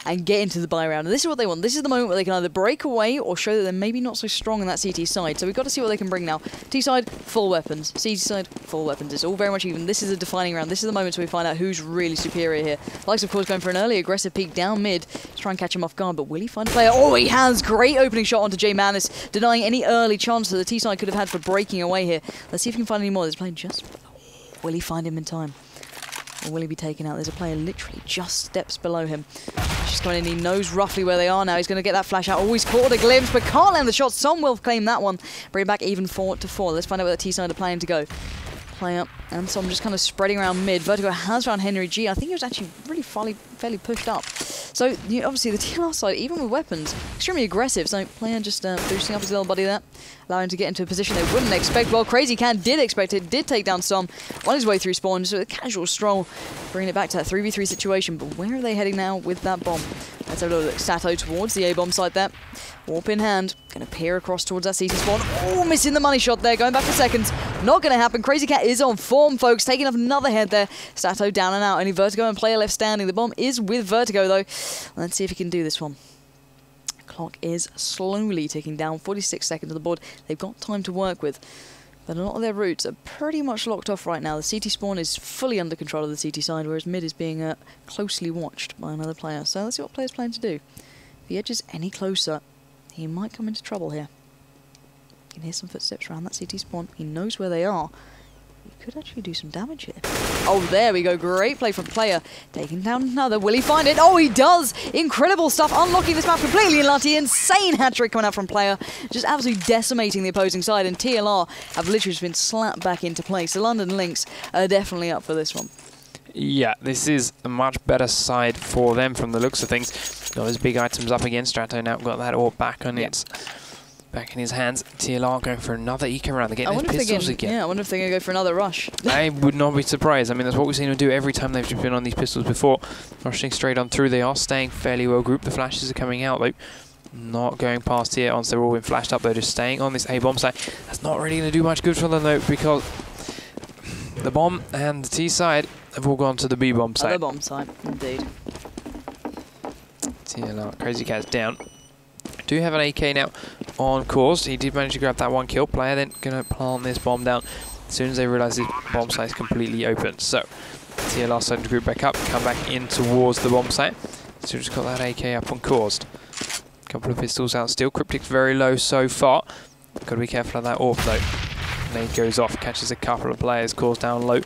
and get into the buy round. And this is what they want. This is the moment where they can either break away or show that they're maybe not so strong on that CT side. So we've got to see what they can bring now. T side, full weapons. CT side, full weapons. It's all very much even. This is a defining round. This is the moment where we find out who's really superior here. Likes, of course, going for an early aggressive peek down mid to try and catch him off guard, but will he find a player? Oh, he has! Great opening shot onto J Madness, denying any early chance that the T side could have had for breaking away here. Let's see if he can find any more. There's a player just... Will he find him in time? Or will he be taken out? There's a player literally just steps below him. He's coming in, he knows roughly where they are now. He's going to get that flash out. Oh, he's caught a glimpse, but can't land the shot. Some will claim that one. Bring it back even 4-4. Let's find out where the T side are planning to go. Play up, and so I'm just kind of spreading around mid. Vertigo has found Henry G. I think he was actually really fairly pushed up. So, you know, obviously, the TLR side, even with weapons, extremely aggressive. So, player just boosting up his little buddy there, allowing him to get into a position they wouldn't expect. Well, Crazy Can did expect it, did take down Som on his way through spawn. So, a casual stroll, bringing it back to that 3v3 situation. But where are they heading now with that bomb? Let's have a little look. Stato towards the A-bomb site there. Warp in hand. Going to peer across towards that CT spawn. Oh, missing the money shot there. Going back for seconds. Not going to happen. Crazy Cat is on form, folks. Taking up another head there. Stato down and out. Only Vertigo and player left standing. The bomb is with Vertigo, though. Let's see if he can do this one. Clock is slowly ticking down. 46 seconds on the board. They've got time to work with. But a lot of their routes are pretty much locked off right now. The CT spawn is fully under control of the CT side, whereas mid is being closely watched by another player. So let's see what player's planning to do. If he edges any closer, he might come into trouble here. You can hear some footsteps around that CT spawn. He knows where they are. He could actually do some damage here. Oh, there we go. Great play from player. Taking down another. Will he find it? Oh, he does! Incredible stuff. Unlocking this map completely in Lutty. Insane hat-trick coming out from player. Just absolutely decimating the opposing side. And TLR have literally just been slapped back into place. The London Lynx are definitely up for this one. Yeah, this is a much better side for them from the looks of things. Got his big items up again. Strato now got that all back on its... Back in his hands. TLR going for another eco round. They're getting those pistols again. Yeah, I wonder if they're going to go for another rush. I would not be surprised. I mean, that's what we've seen them do every time they've been on these pistols before. Rushing straight on through. They are staying fairly well grouped. The flashes are coming out, though. Not going past here once they're all been flashed up. They're just staying on this A-bomb site. That's not really going to do much good for them, though, because the bomb and the T side have all gone to the B-bomb site. Other bomb site, indeed. TLR, Crazy Cat's down. Do have an AK now on course. He did manage to grab that one kill. Player then going to plant this bomb down as soon as they realise this bomb site is completely open. So, TLR starting to group back up, come back in towards the bomb site. So just got that AK up on course. Couple of pistols out still. Cryptic's very low so far. Got to be careful of that AWP though. Nade goes off, catches a couple of players, calls down low.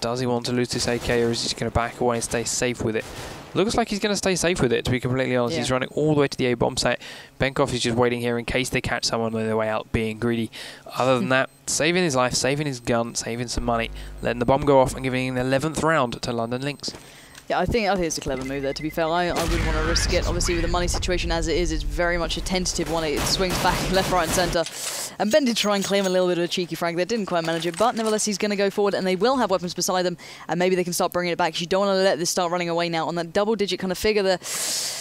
Does he want to lose this AK or is he just going to back away and stay safe with it? Looks like he's going to stay safe with it, to be completely honest. Yeah. He's running all the way to the A-bomb site. Pankhurst is just waiting here in case they catch someone on their way out, being greedy. Other than that, saving his life, saving his gun, saving some money, letting the bomb go off and giving an 11th round to London Lynx. Yeah, I think it's a clever move there, to be fair. I wouldn't want to risk it. Obviously, with the money situation as it is, it's very much a tentative one. It swings back left, right and centre. And Ben did try and claim a little bit of a cheeky frag there. Didn't quite manage it, but nevertheless, he's going to go forward, and they will have weapons beside them, and maybe they can start bringing it back, because you don't want to let this start running away now. On that double-digit kind of figure there,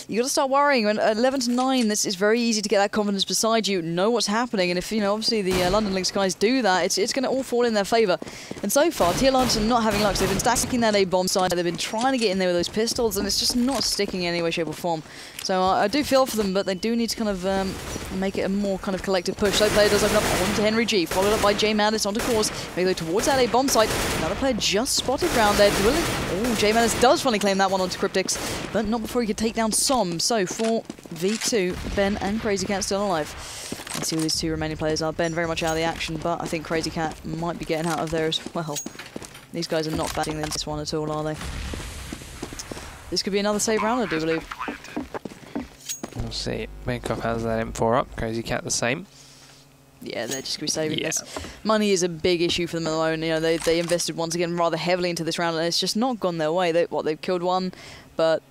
you got to start worrying. When 11-9, this is very easy to get that confidence beside you, know what's happening, and if, you know, obviously the London Lynx guys do that, it's going to all fall in their favour. And so far, TLR are not having luck. They've been stacking that A-bomb side, they've been trying to get in there with those pistols, and it's just not sticking in any way, shape or form. So I do feel for them, but they do need to kind of make it a more kind of collective push. So player does open up onto Henry G, followed up by J Madness onto course. Maybe go towards that A-bomb site. Another player just spotted round there. Oh, J Madness does finally claim that one onto Cryptics, but not before he could take down Som. So 4v2, Ben and Crazy Cat still alive. Let's see who these two remaining players are. Ben very much out of the action, but I think Crazy Cat might be getting out of there as well. These guys are not batting this one at all, are they? This could be another save round, I do believe. We'll see. Pankhurst has that M4 up. Crazy Cat the same. Yeah, they're just going to be saving this. Money is a big issue for them at the moment. You know, they invested once again rather heavily into this round, and it's just not gone their way. They've killed one, but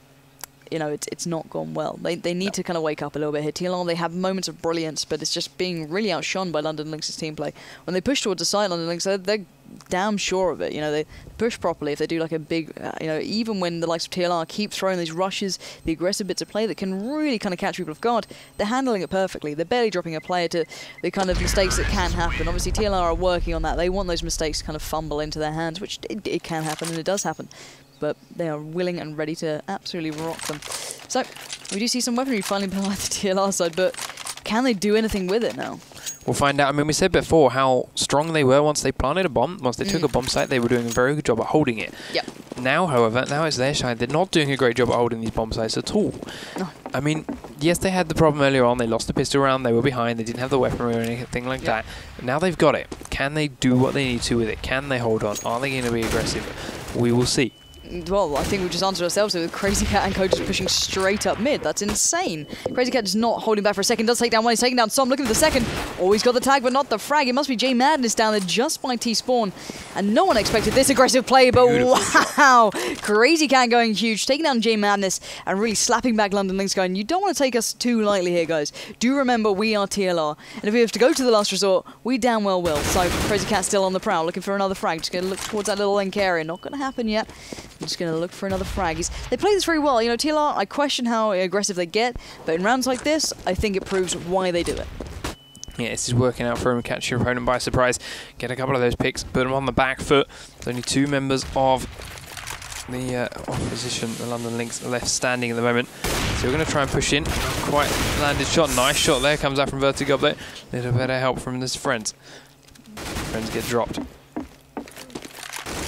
you know, it's not gone well. They need to kind of wake up a little bit here. TLR, they have moments of brilliance, but it's just being really outshone by London Lynx's team play. When they push towards the side, London Lynx, they're damn sure of it. You know, they push properly. If they do like a big, you know, even when the likes of TLR keep throwing these rushes, the aggressive bits of play that can really kind of catch people off guard, they're handling it perfectly. They're barely dropping a player to the kind of mistakes that can happen. Obviously, TLR are working on that. They want those mistakes to kind of fumble into their hands, which it can happen, and it does happen. But they are willing and ready to absolutely rock them. So, we do see some weaponry finally behind the TLR side, but can they do anything with it now? We'll find out. I mean, we said before how strong they were once they planted a bomb. Once they took a bomb site, they were doing a very good job at holding it. Yep. Now, however, now it's their side. They're not doing a great job at holding these bomb sites at all. No. I mean, yes, they had the problem earlier on. They lost the pistol round. They were behind. They didn't have the weaponry or anything like that. Now they've got it. Can they do what they need to with it? Can they hold on? Are they going to be aggressive? We will see. Well, I think we just answered ourselves with Crazy Cat and Co just pushing straight up mid. That's insane. Crazy Cat is not holding back for a second. Does take down one. He's taking down some. Looking for the second. Oh, he's got the tag, but not the frag. It must be J Madness down there just by T-Spawn. And no one expected this aggressive play, but wow. Crazy Cat going huge. Taking down J Madness and really slapping back London Lynx going, you don't want to take us too lightly here, guys. Do remember, we are TLR. And if we have to go to the last resort, we damn well will. So Crazy Cat still on the prowl, looking for another frag. Just going to look towards that little link area. Not going to happen yet. I'm just going to look for another frag. They play this very well. You know, TLR, I question how aggressive they get, but in rounds like this, I think it proves why they do it. Yeah, this is working out for him. Catch your opponent by surprise. Get a couple of those picks, put them on the back foot. There's only two members of the opposition, the London Lynx, left standing at the moment. So we're going to try and push in. Quite landed shot. Nice shot there. Comes out from Vertigo up there. Little bit of help from his friends. Friends get dropped.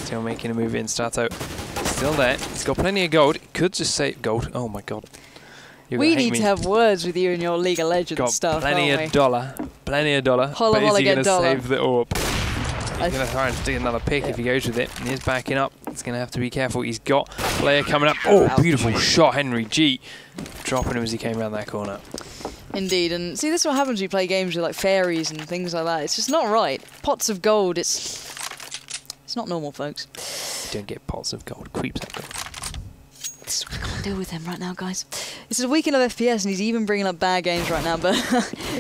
Still making a move in. Stato still there. He's got plenty of gold. He could just save gold. Oh my god. We need to have words with you and your League of Legends stuff. Plenty of dollar. Plenty of dollar. Holla, but is he going to dollar. save the orb? He's going to try and stick another pick if he goes with it. And he's backing up. He's going to have to be careful. He's got a player coming up. Oh, beautiful shot, Henry G. Dropping him as he came around that corner. Indeed, and see, this is what happens when you play games with like fairies and things like that. It's just not right. Pots of gold, it's not normal, folks. You don't get pots of gold. Creeps have gold. This is what I can't deal with him right now, guys. This is a weekend of FPS, and he's even bringing up bad games right now. But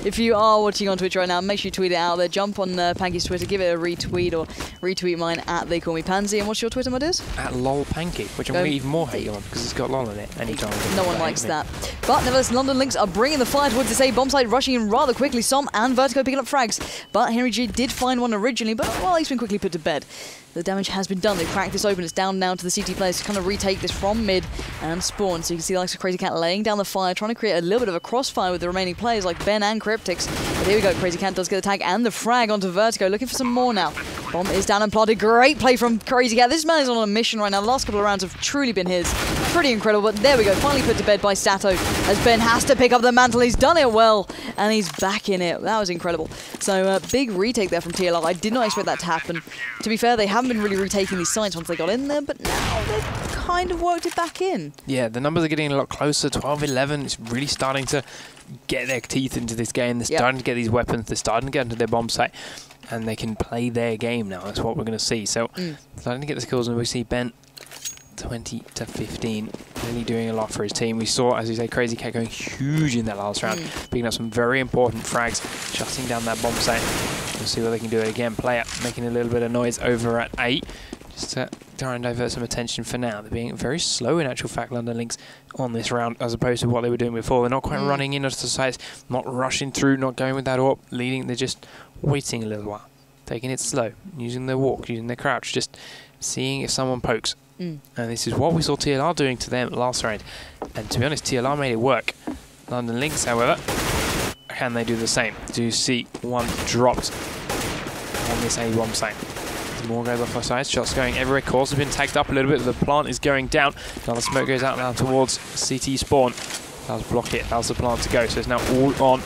if you are watching on Twitch right now, make sure you tweet it out there. Jump on Panky's Twitter, give it a retweet, or retweet mine at They Call Me Pansy. And what's your Twitter, my dears? At lol Panky, which I'm going to even more hate on because it's got lol in it. Anytime. No one likes that. But nevertheless, London Lynx are bringing the fire towards this A bomb site, rushing in rather quickly. Som and Vertigo picking up frags. But Henry G did find one originally, but well, he's been quickly put to bed. The damage has been done. They've cracked this open. It's down now to the CT players to kind of retake this from mid and spawn. So you can see the likes of Crazy Cat laying down the fire, trying to create a little bit of a crossfire with the remaining players like Ben and Cryptics. But here we go. Crazy Cat does get the tag and the frag onto Vertigo. Looking for some more now. Bomb is down and planted. Great play from Crazy Cat. This man is on a mission right now. The last couple of rounds have truly been his. Pretty incredible. But there we go. Finally put to bed by Stato as Ben has to pick up the mantle. He's done it well. And he's back in it. That was incredible. So big retake there from TLR. I did not expect that to happen. To be fair, they haven't been really retaking these sites once they got in there, but now they've kind of worked it back in. Yeah, the numbers are getting a lot closer. 12-11. It's really starting to get their teeth into this game. They're starting to get these weapons. They're starting to get into their bomb site. And they can play their game now. That's what we're going to see. So, starting to get the kills, and we see Ben 20-15, really doing a lot for his team. We saw, as you say, Crazy Cat going huge in that last round, picking up some very important frags, shutting down that bomb site. We'll see what they can do again. Player making a little bit of noise over at 8, just to try and divert some attention for now. They're being very slow, in actual fact, London Lynx, on this round, as opposed to what they were doing before. They're not quite running into the sites, not rushing through, not going with that AWP, leading. They're just waiting a little while, taking it slow, using their walk, using their crouch, just seeing if someone pokes. And this is what we saw TLR doing to them last round. And to be honest, TLR made it work. London Lynx, however, can they do the same? Do you see one dropped on this A bomb site? More goes off our sides. Shots going everywhere. Course has been tagged up a little bit. The plant is going down. Another smoke goes out now towards CT spawn. That was block it. That was the plant to go. So it's now all on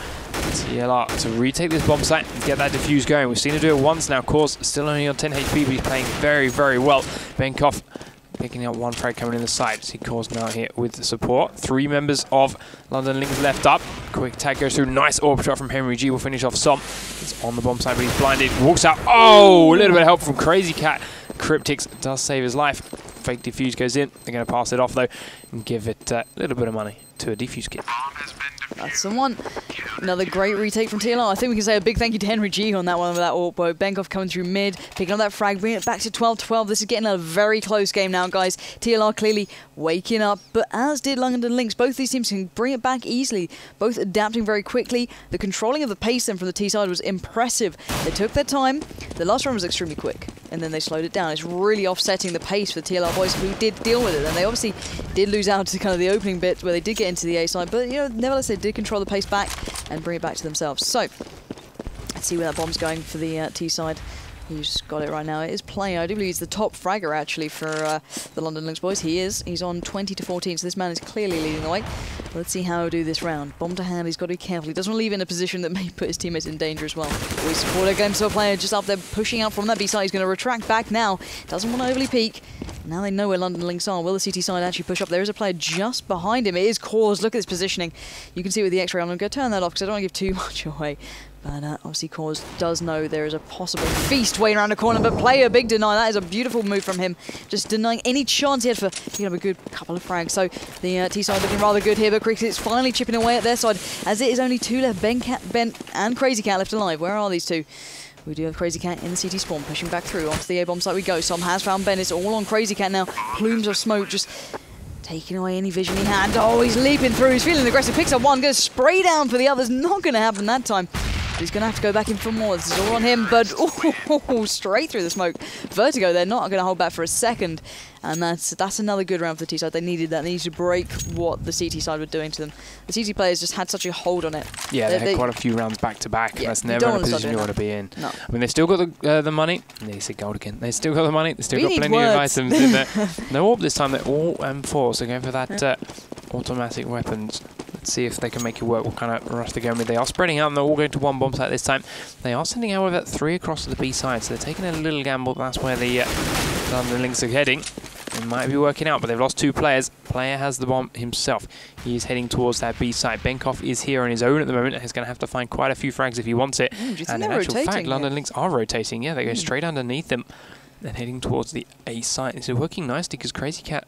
TLR to retake this bomb site and get that defuse going. We've seen him do it once now. Cause still only on 10 HP, but he's playing very, very well. Benkoff picking up one frag coming in the side. See Cause now here with the support. 3 members of London Lynx left up. Quick tag goes through. Nice orb shot from Henry G. Will finish off Som. He's on the bomb side, but he's blinded. Walks out. Oh, a little bit of help from Crazy Cat. Cryptics does save his life. Fake defuse goes in. They're going to pass it off though and give it a little bit of money to a defuse kit. That's the one. Another great retake from TLR. I think we can say a big thank you to Henry G on that one with that AWP. Benkoff coming through mid, picking up that frag, bringing it back to 12-12. This is getting a very close game now, guys. TLR clearly waking up, but as did London Lynx. Both these teams can bring it back easily, both adapting very quickly. The controlling of the pace then from the T side was impressive. They took their time. The last run was extremely quick, and then they slowed it down. It's really offsetting the pace for the TLR boys who did deal with it, and they obviously did lose out to kind of the opening bit where they did get into the A side, but you know, nevertheless they did control the pace back and bring it back to themselves. So let's see where that bomb's going for the T side. Who's got it right now? It is playing. I do believe he's the top fragger actually for the London Lynx boys. He is. He's on 20-14, so this man is clearly leading the way. Let's see how he'll do this round. Bomb to hand, he's got to be careful. He doesn't want to leave in a position that may put his teammates in danger as well. We support a game still player just up there pushing out from that B side. He's going to retract back now. Doesn't want to overly peek. Now they know where London Lynx are. Will the CT side actually push up? There is a player just behind him. It is Cause. Look at this positioning. You can see it with the X-ray. I'm going to go turn that off because I don't want to give too much away. But obviously Cause does know there is a possible feast waiting around the corner, but player big deny. That is a beautiful move from him, just denying any chance he had for picking up a good couple of frags. So the T side looking rather good here, but Cricket's finally chipping away at their side, as it is only 2 left. Ben and Crazy Cat left alive. Where are these two? We do have Crazy Cat in the CT spawn, pushing back through onto the A-bomb site we go. Som has found Ben. It's all on Crazy Cat now. Plumes of smoke just taking away any vision he had. Oh, he's leaping through. He's feeling aggressive. Picks up one, goes spray down for the others. Not going to happen that time. He's going to have to go back in for more. This is all on him, but straight through the smoke. Vertigo, they're not going to hold back for a second. And that's another good round for the T side. They needed that. They needed to break what the CT side were doing to them. The CT players just had such a hold on it. Yeah, they had quite a few rounds back to back. Yeah, that's never in a position you want to be in. No. I mean, they still got the money. They said gold again. They still got the money. They still got plenty words. of items in there. No AWP this time. They're all M4, so going for that automatic weapons. Let's see if they can make it work. What kind of rush they're going with. They are spreading out and they're all going to one bomb site this time. They are sending, however, 3 across to the B side, so they're taking a little gamble. That's where the London Lynx are heading. It might be working out, but they've lost 2 players. Player has the bomb himself. He is heading towards that B side. Benkoff is here on his own at the moment. He's going to have to find quite a few frags if he wants it. And in actual fact, London Lynx are rotating. Yeah, they go straight underneath them and heading towards the A side. It's working nicely because Crazy Cat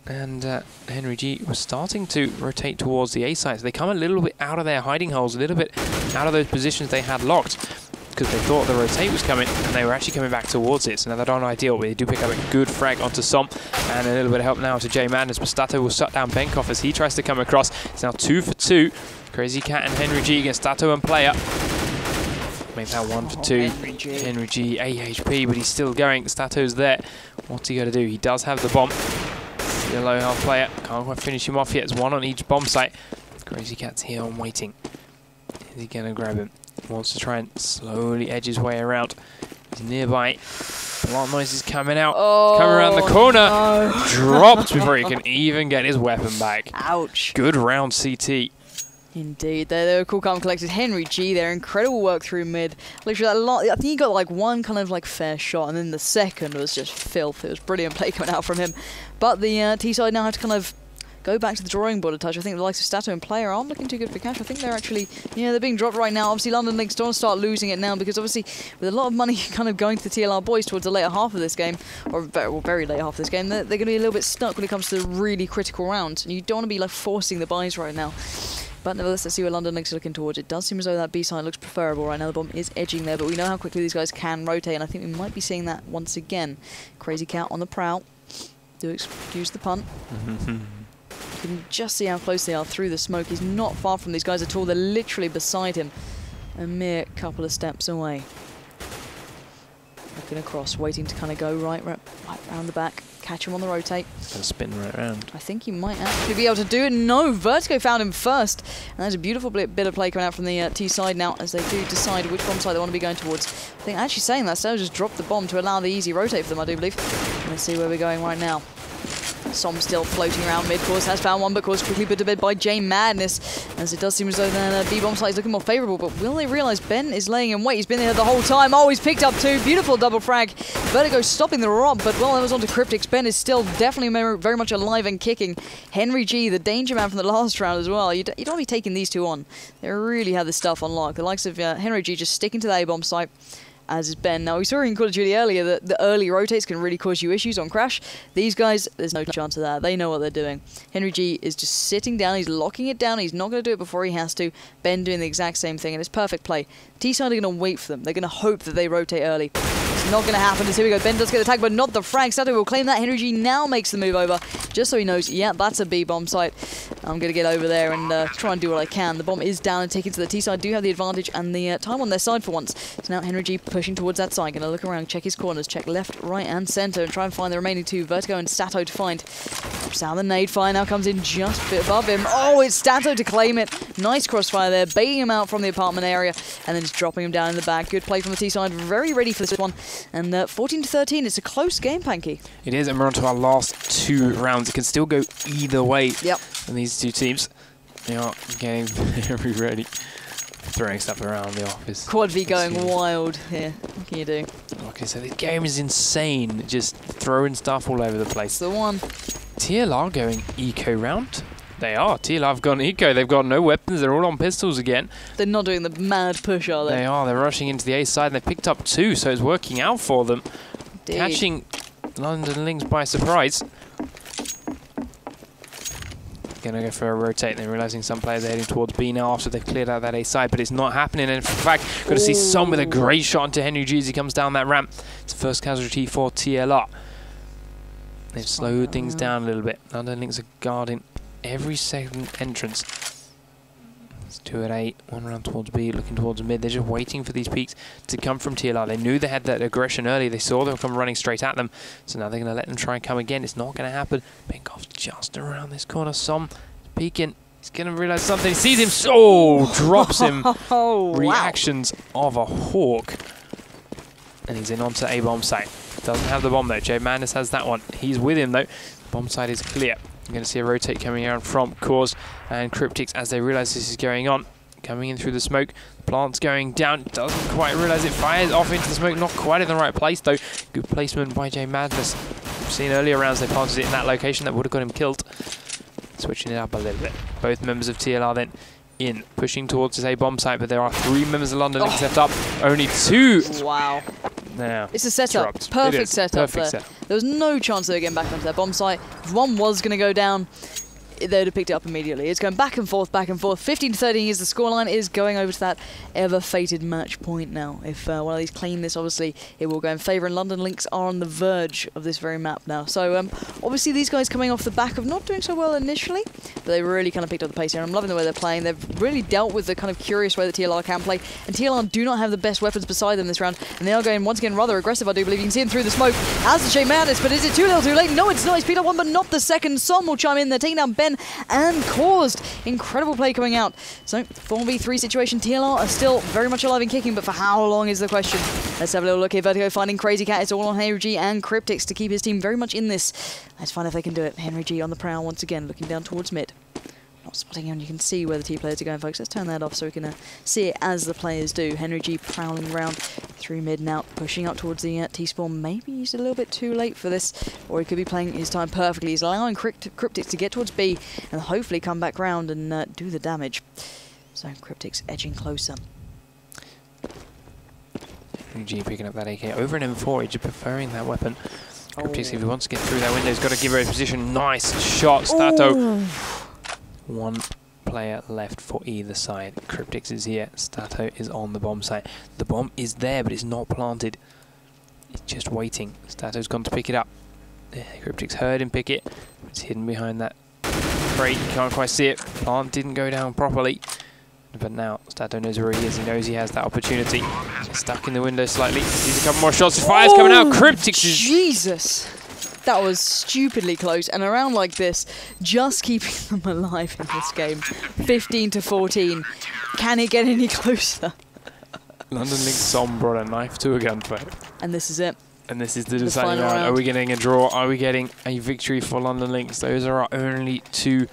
and Henry G was starting to rotate towards the A side. So they come a little bit out of their hiding holes, a little bit out of those positions they had locked, because they thought the rotate was coming and they were actually coming back towards it. So now they're not ideal, but they do pick up a good frag onto Som, and a little bit of help now to J Madness. But Stato will shut down Benkoff as he tries to come across. It's now 2 for 2. Crazy Cat and Henry G against Stato and Player. Make that 1 for 2. Henry G, 8 HP, but he's still going. Stato's there. What's he got to do? He does have the bomb. Still low health Player. Can't quite finish him off yet. It's 1 on each bomb site. Crazy Cat's here and waiting. Is he going to grab him? Wants to try and slowly edge his way around. He's nearby. Alarm noise is coming out. Oh, coming around the corner. No. Dropped before he can even get his weapon back. Ouch. Good round CT. Indeed, they were cool, calm, collected. Henry G there, incredible work through mid. Literally, I think he got like one kind of like fair shot, and then the second was just filth. It was brilliant play coming out from him. But the T side now have to kind of go back to the drawing board a touch. I think the likes of Stato and Player aren't looking too good for cash. I think they're actually, they're being dropped right now. Obviously, London Lynx don't want to start losing it now, because obviously, with a lot of money kind of going to the TLR boys towards the later half of this game, or very late half of this game, they're going to be a little bit stuck when it comes to the really critical rounds. And you don't want to be like forcing the buys right now. But nevertheless, let's see where London Lynx are looking towards. It does seem as though that B side looks preferable right now. The bomb is edging there, but we know how quickly these guys can rotate, and I think we might be seeing that once again. Crazy Cat on the prowl. Do excuse the punt. You can just see how close they are through the smoke. He's not far from these guys at all. They're literally beside him, a mere couple of steps away. Looking across, waiting to kind of go right around the back. Catch him on the rotate. And spin right around. I think he might actually be able to do it. No, Vertigo found him first. And there's a beautiful bit of play coming out from the T side now, as they do decide which bomb side they want to be going towards. I think actually saying that, Stella just dropped the bomb to allow the easy rotate for them, I do believe. Let's see where we're going right now. Som still floating around mid-course, has found one, but course quickly put to bed by J Madness, as it does seem as though the B-bomb side is looking more favourable, but will they realise Ben is laying in wait? He's been there the whole time. Oh, he's picked up 2. Beautiful double frag. Vertigo stopping the rob, but well, that was onto Cryptics. Ben is still definitely very much alive and kicking. Henry G, the danger man from the last round as well. You don't want to be taking these two on. They really have this stuff on lock. The likes of Henry G just sticking to the A-bomb site, as is Ben. Now, we saw in Call of Duty earlier that the early rotates can really cause you issues on Crash. These guys, there's no chance of that. They know what they're doing. Henry G is just sitting down. He's locking it down. He's not going to do it before he has to. Ben doing the exact same thing, and it's perfect play. T-side are going to wait for them. They're going to hope that they rotate early. It's not going to happen. Here we go. Ben does get the tag, but not the frag. Sato will claim that. Henry G now makes the move over, just so he knows, yeah, that's a B-bomb site. I'm going to get over there and try and do what I can. The bomb is down and taken to the T-side. Do have the advantage and the time on their side for once. So now Henry G pushing towards that side. Going to look around, check his corners, check left, right, and centre, and try and find the remaining 2. Vertigo and Stato to find. Now the nade fire now comes in just a bit above him. Oh, it's Stato to claim it. Nice crossfire there, baiting him out from the apartment area, and then just dropping him down in the back. Good play from the T-side. Very ready for this one. And 14-13, it's a close game, Panky. It is, and we're on to our last 2 rounds. It can still go either way. Yep. And these 2 teams, they are getting very ready. Throwing stuff around the office. Quad V going wild here. What can you do? Okay, so this game is insane. Just throwing stuff all over the place. It's the one. TLR going eco round. They are. TLR have gone eco. They've got no weapons. They're all on pistols again. They're not doing the mad push, are they? They are. They're rushing into the A side, and they've picked up 2, so it's working out for them. Indeed. Catching London Lynx by surprise. Going to go for a rotate, and then realising some players are heading towards B now after they've cleared out that A side, but it's not happening. And in fact, got to see Som with a great shot into Henry G as he comes down that ramp. It's the first casualty for TLR. They've slowed things down a little bit. London Lynx are guarding every second entrance. It's 2 at 8, 1 round towards B, looking towards mid. They're just waiting for these peaks to come from TLR. They knew they had that aggression early. They saw them come running straight at them. So now they're going to let them try and come again. It's not going to happen. Pankhurst just around this corner. Som peeking. He's going to realise something. He sees him. Oh, drops him. Oh, Reactions of a hawk. And he's in onto A-bomb site. Doesn't have the bomb though. J Madness has that one. He's with him though. Bomb side is clear. You're going to see a rotate coming around from Cause and Cryptics as they realise this is going on. Coming in through the smoke. The plant's going down. Doesn't quite realise it. Fires off into the smoke. Not quite in the right place though. Good placement by J Madness. We've seen earlier rounds they planted it in that location. That would have got him killed. Switching it up a little bit. Both members of TLR then in. Pushing towards this A-bomb site, but there are 3 members of London Lynx left up. Only 2. Wow. Now, it's a setup. Perfect setup there. There was no chance they were getting back onto their bomb site. If one was going to go down, they would have picked it up immediately. It's going back and forth, back and forth. 15-13 is the scoreline. Is going over to that ever-fated match point now. If one of these claim this, obviously, it will go in favour. And London Lynx are on the verge of this very map now. So, obviously, these guys coming off the back of not doing so well initially, but they really kind of picked up the pace here. I'm loving the way they're playing. They've really dealt with the kind of curious way that TLR can play. And TLR do not have the best weapons beside them this round. And they are going, once again, rather aggressive, I do believe. You can see him through the smoke. As the J Madness, but is it too little too late? No, it's not. He's picked up one, but not the second. Som will chime in. They're taking down Ben and Caused. Incredible play coming out. So, 4v3 situation. TLR are still very much alive and kicking, but for how long is the question? Let's have a little look here. Vertigo finding Crazy Cat. It's all on Henry G and Cryptics to keep his team very much in this. Let's find if they can do it. Henry G on the prowl once again, looking down towards mid. Not spotting him. You can see where the T players are going, folks. Let's turn that off so we can see it as the players do. Henry G prowling around through mid now, pushing up towards the T-spawn. Maybe he's a little bit too late for this, or he could be playing his time perfectly. He's allowing Cryptics to get towards B and hopefully come back round and do the damage. So Cryptics edging closer. Henry G picking up that AK over an M4, just preferring that weapon. Cryptics, if he wants to get through that window, he's got to give her a position. Nice shot, Stato. 1 player left for either side. Cryptics is here. Stato is on the bomb site. The bomb is there, but it's not planted. It's just waiting. Stato's gone to pick it up. Cryptics heard him pick it. It's hidden behind that crate. You can't quite see it. Plant didn't go down properly. But now Stato knows where he is. He knows he has that opportunity. Stuck in the window slightly. Sees a couple more shots. Fire's coming out. Cryptics is... Jesus! That was stupidly close, and around like this, just keeping them alive in this game. 15-14. Can it get any closer? London Lynx Som brought a knife to a gunfight. And this is it. And this is the deciding round. Are we getting a draw? Are we getting a victory for London Lynx? Those are our only two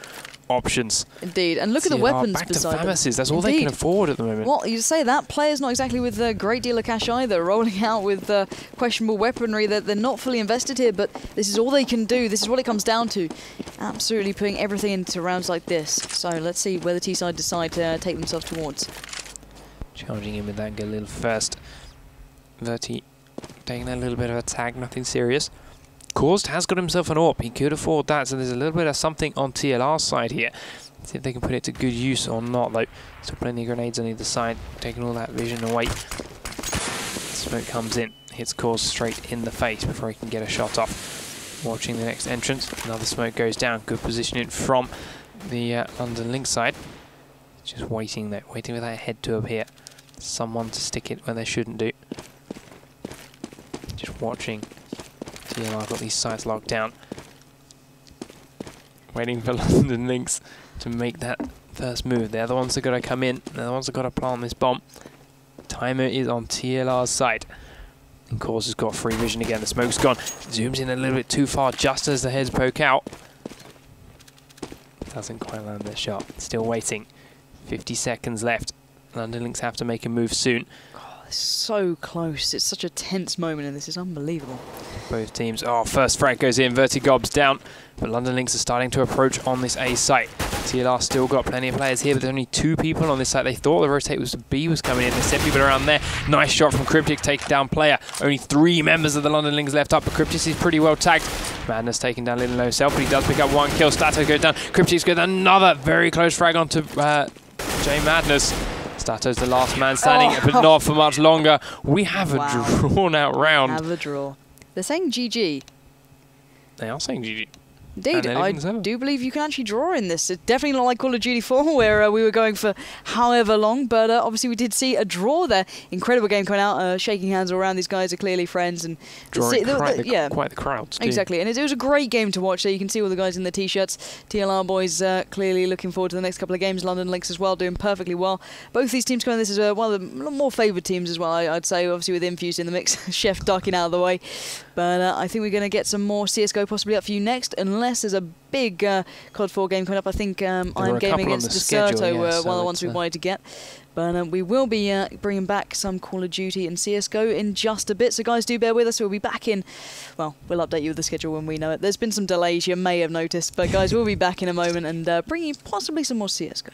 options. Indeed. And look at the weapons back beside to Famases. them. That's all they can afford at the moment. Well, you say that. Player's not exactly with a great deal of cash either, rolling out with questionable weaponry. That they're not fully invested here, but this is all they can do. This is what it comes down to. Absolutely putting everything into rounds like this. So let's see where the T-side decide to take themselves towards. Charging in with that Galil first. Verti taking a little bit of a tag, nothing serious. Caused has got himself an AWP. He could afford that, so there's a little bit of something on TLR's side here. See if they can put it to good use or not, though. Still plenty of grenades on either side, taking all that vision away. Smoke comes in, hits Caused straight in the face before he can get a shot off. Watching the next entrance, another smoke goes down. Good positioning from the London Lynx side. Just waiting there, waiting with that head to appear. Someone to stick it where they shouldn't do. Just watching. TLR got these sites locked down. Waiting for London Lynx to make that first move. They're the ones that got to come in. They're the ones that got to plant this bomb. Timer is on TLR's side. And Cause has got free vision again. The smoke's gone. Zooms in a little bit too far just as the heads poke out. Doesn't quite land their shot. Still waiting. 50 seconds left. London Lynx have to make a move soon. Oh, it's so close. It's such a tense moment, and this is unbelievable. Both teams. Oh, first frag goes in. Vertigob's down. But London Lynx are starting to approach on this A site. TLR still got plenty of players here, but there's only 2 people on this site. They thought the rotate was B was coming in. They sent people around there. Nice shot from Cryptic, taking down player. Only 3 members of the London Lynx left up, but Cryptic is pretty well tagged. Madness taking down Little himself, but he does pick up 1 kill. Stato goes down. Cryptic's got another very close frag onto J Madness. Stato's the last man standing, but not for much longer. We have a drawn-out round. Have a draw. They're saying GG. They are saying GG. Indeed, I do believe you can actually draw in this. It's definitely not like Call of Duty 4, where we were going for however long, but obviously we did see a draw there. Incredible game coming out, shaking hands all around. These guys are clearly friends. And drawing quite the crowds, too. Exactly, and it was a great game to watch. So you can see all the guys in the T-shirts. TLR boys clearly looking forward to the next couple of games. London Lynx as well, doing perfectly well. Both these teams coming, this is one of the more favoured teams as well, I'd say, obviously with Infused in the mix. Chef ducking out of the way. But I think we're going to get some more CSGO possibly up for you next, unless there's a big COD 4 game coming up. I think I'm Gaming against Deserto were one of the ones we wanted to get. But we will be bringing back some Call of Duty and CSGO in just a bit. So guys, do bear with us. We'll be back in, well, we'll update you with the schedule when we know it. There's been some delays, you may have noticed. But guys, we'll be back in a moment and bringing possibly some more CSGO.